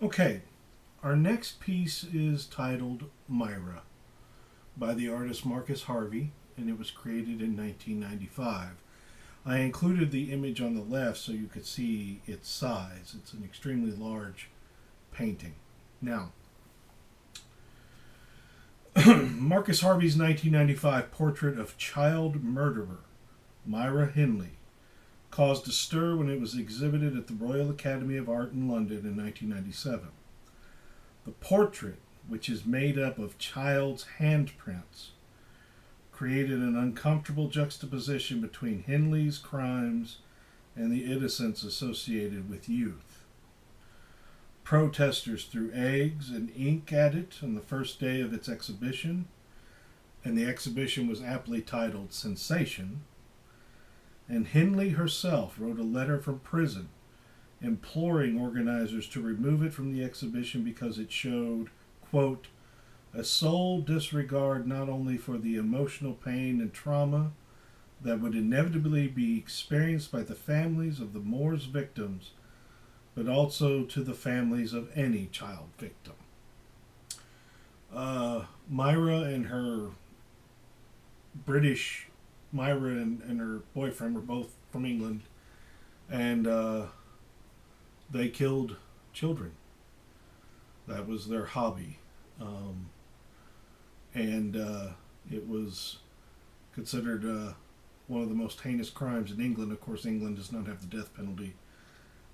Okay, our next piece is titled Myra by the artist Marcus Harvey, and it was created in 1995. I included the image on the left so you could see its size. It's an extremely large painting. Now, Marcus Harvey's 1995 portrait of child murderer Myra Hindley caused a stir when it was exhibited at the Royal Academy of Art in London in 1997. The portrait, which is made up of child's handprints, created an uncomfortable juxtaposition between Hindley's crimes and the innocence associated with youth. Protesters threw eggs and ink at it on the first day of its exhibition, and the exhibition was aptly titled Sensation. And Hindley herself wrote a letter from prison imploring organizers to remove it from the exhibition because it showed, quote, a sole disregard not only for the emotional pain and trauma that would inevitably be experienced by the families of the Moors victims, but also to the families of any child victim. Myra and her boyfriend were both from England, and they killed children. That was their hobby. And it was considered one of the most heinous crimes in England. Of course, England does not have the death penalty,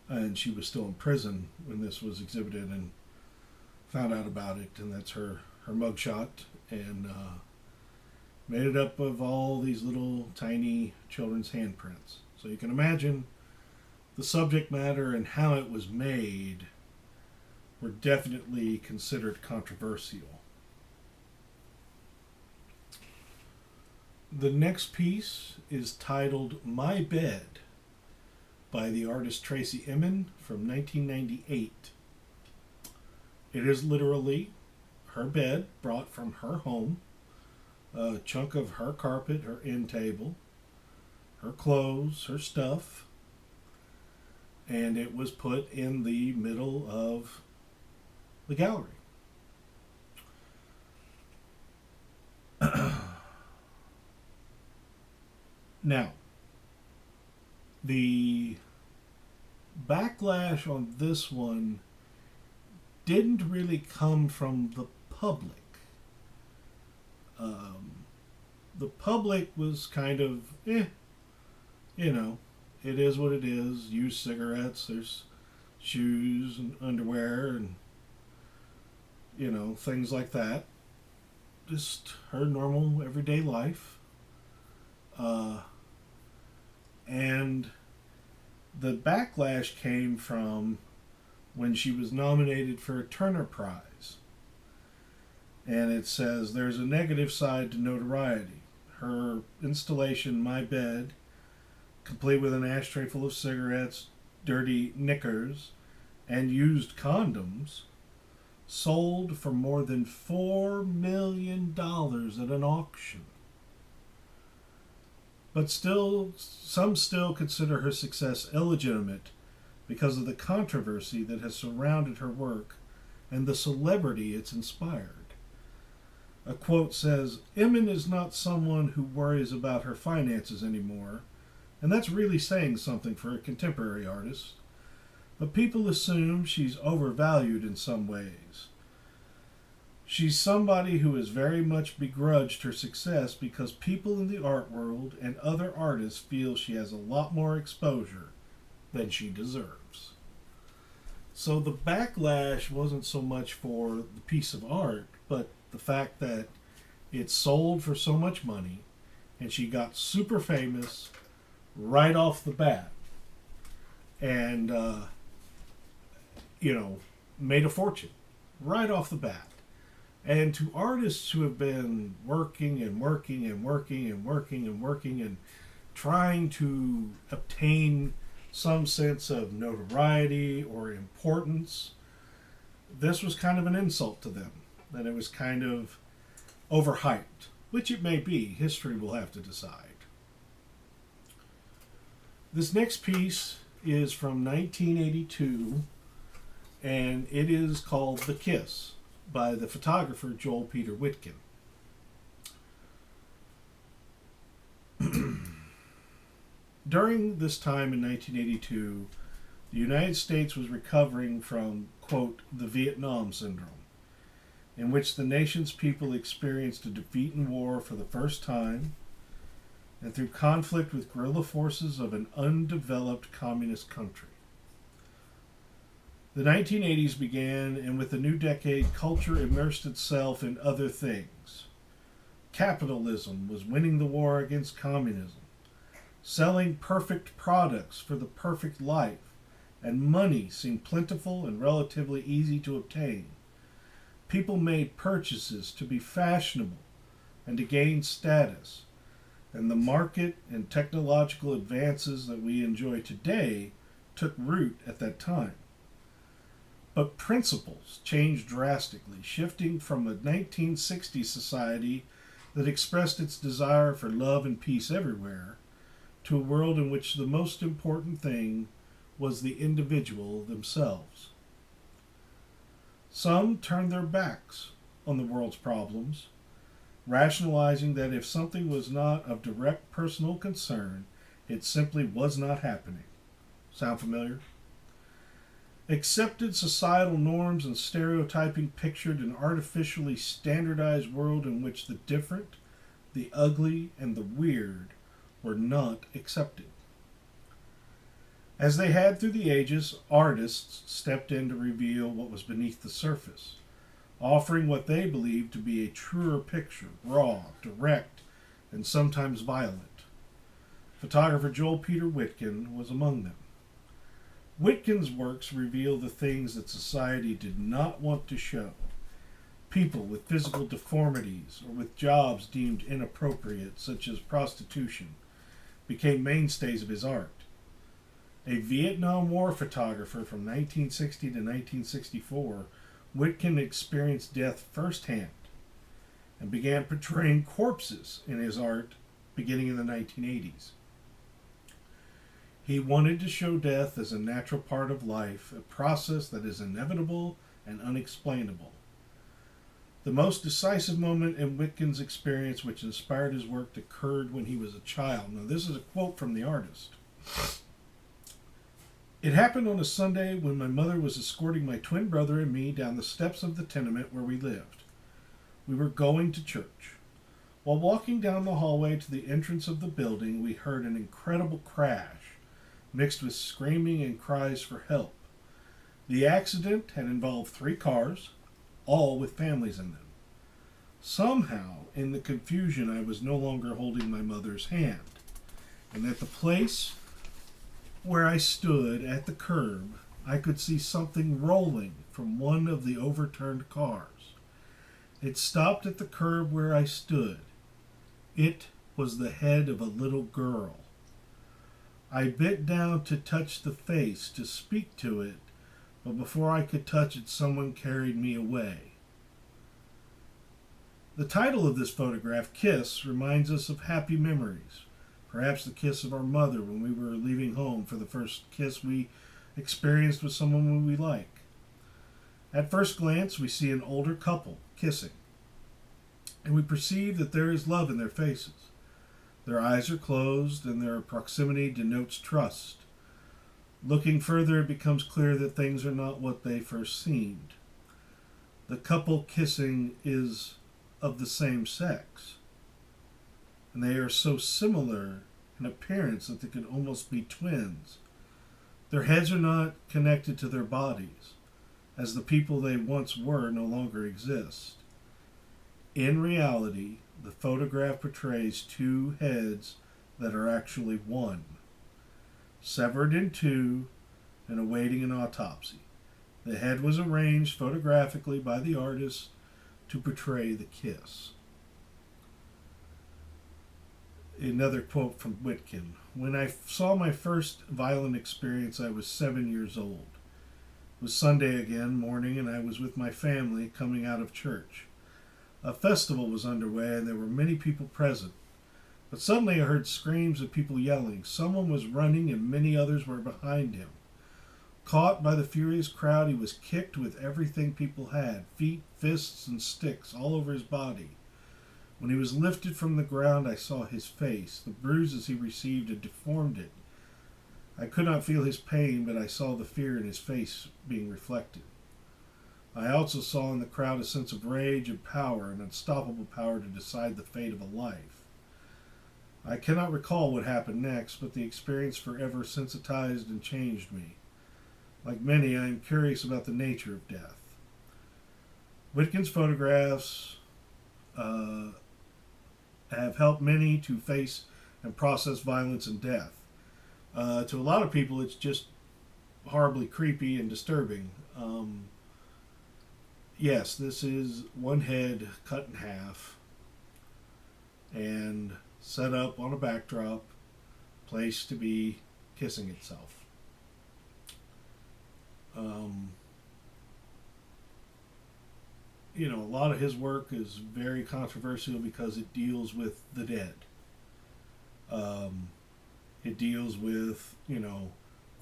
and she was still in prison when this was exhibited and found out about it, and that's her mugshot, and made it up of all these little tiny children's handprints. So you can imagine the subject matter and how it was made were definitely considered controversial. The next piece is titled My Bed by the artist Tracy Emin from 1998. It is literally her bed brought from her home, a chunk of her carpet, her end table, her clothes, her stuff, and it was put in the middle of the gallery. Now, the backlash on this one didn't really come from the public. The public was kind of, it is what it is. Used cigarettes, there's shoes and underwear and, things like that. Just her normal everyday life. And the backlash came from when she was nominated for a Turner Prize. And it says there's a negative side to notoriety. Her installation, My Bed, complete with an ashtray full of cigarettes, dirty knickers, and used condoms, sold for more than $4 million at an auction. But some still consider her success illegitimate because of the controversy that has surrounded her work and the celebrity it's inspired. A quote says, Emin is not someone who worries about her finances anymore, and that's really saying something for a contemporary artist. But people assume she's overvalued in some ways. She's somebody who has very much begrudged her success because people in the art world and other artists feel she has a lot more exposure than she deserves. So the backlash wasn't so much for the piece of art, but the fact that it sold for so much money and she got super famous right off the bat and, made a fortune right off the bat. And to artists who have been working and working and working and working and working and trying to obtain some sense of notoriety or importance, this was kind of an insult to them. That it was kind of overhyped, which it may be. History will have to decide. This next piece is from 1982, and it is called The Kiss by the photographer Joel Peter Whitkin. During this time in 1982, the United States was recovering from, quote, the Vietnam Syndrome, in which the nation's people experienced a defeat in war for the first time, and through conflict with guerrilla forces of an undeveloped communist country. The 1980s began, and with the new decade, culture immersed itself in other things. Capitalism was winning the war against communism, selling perfect products for the perfect life, and money seemed plentiful and relatively easy to obtain. People made purchases to be fashionable and to gain status, and the market and technological advances that we enjoy today took root at that time. But principles changed drastically, shifting from a 1960s society that expressed its desire for love and peace everywhere to a world in which the most important thing was the individual themselves. Some turned their backs on the world's problems, rationalizing that if something was not of direct personal concern, it simply was not happening. Sound familiar? Accepted societal norms and stereotyping pictured an artificially standardized world in which the different, the ugly, and the weird were not accepted. As they had through the ages, artists stepped in to reveal what was beneath the surface, offering what they believed to be a truer picture, raw, direct, and sometimes violent. Photographer Joel Peter Whitkin was among them. Whitkin's works reveal the things that society did not want to show. People with physical deformities or with jobs deemed inappropriate, such as prostitution, became mainstays of his art. A Vietnam War photographer from 1960 to 1964, Whitkin experienced death firsthand and began portraying corpses in his art beginning in the 1980s. He wanted to show death as a natural part of life, a process that is inevitable and unexplainable. The most decisive moment in Whitkin's experience which inspired his work occurred when he was a child. Now, this is a quote from the artist. It happened on a Sunday when my mother was escorting my twin brother and me down the steps of the tenement where we lived. We were going to church. While walking down the hallway to the entrance of the building, we heard an incredible crash, mixed with screaming and cries for help. The accident had involved 3 cars, all with families in them. Somehow, in the confusion, I was no longer holding my mother's hand, and at the place where I stood at the curb, I could see something rolling from one of the overturned cars. It stopped at the curb where I stood. It was the head of a little girl. I bent down to touch the face, to speak to it, but before I could touch it, someone carried me away. The title of this photograph, Kiss, reminds us of happy memories. Perhaps the kiss of our mother when we were leaving home for the first kiss we experienced with someone we like. At first glance, we see an older couple kissing, and we perceive that there is love in their faces. Their eyes are closed, and their proximity denotes trust. Looking further, it becomes clear that things are not what they first seemed. The couple kissing is of the same sex, and they are so similar in appearance that they could almost be twins. Their heads are not connected to their bodies, as the people they once were no longer exist. In reality, the photograph portrays 2 heads that are actually one, severed in 2 and awaiting an autopsy. The head was arranged photographically by the artist to portray the kiss. Another quote from Whitkin. When I saw my first violent experience, I was 7 years old. It was Sunday again, morning, and I was with my family coming out of church. A festival was underway, and there were many people present. But suddenly I heard screams of people yelling. Someone was running, and many others were behind him. Caught by the furious crowd, he was kicked with everything people had, feet, fists, and sticks all over his body. When he was lifted from the ground, I saw his face. The bruises he received had deformed it. I could not feel his pain, but I saw the fear in his face being reflected. I also saw in the crowd a sense of rage and power, an unstoppable power to decide the fate of a life. I cannot recall what happened next, but the experience forever sensitized and changed me. Like many, I am curious about the nature of death. Whitkin's photographs have helped many to face and process violence and death. To a lot of people, it's just horribly creepy and disturbing. Yes, this is one head cut in half and set up on a backdrop, place to be kissing itself. A lot of his work is very controversial because it deals with the dead. It deals with,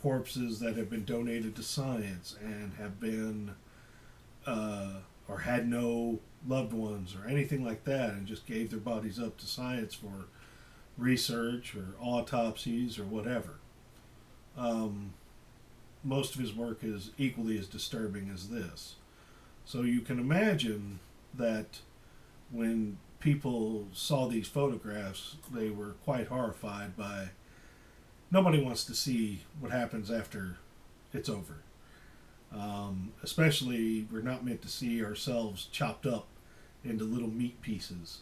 corpses that have been donated to science and have been, or had no loved ones or anything like that, and just gave their bodies up to science for research or autopsies or whatever. Most of his work is equally as disturbing as this. So you can imagine that when people saw these photographs, they were quite horrified by. Nobody wants to see what happens after it's over. Especially, we're not meant to see ourselves chopped up into little meat pieces.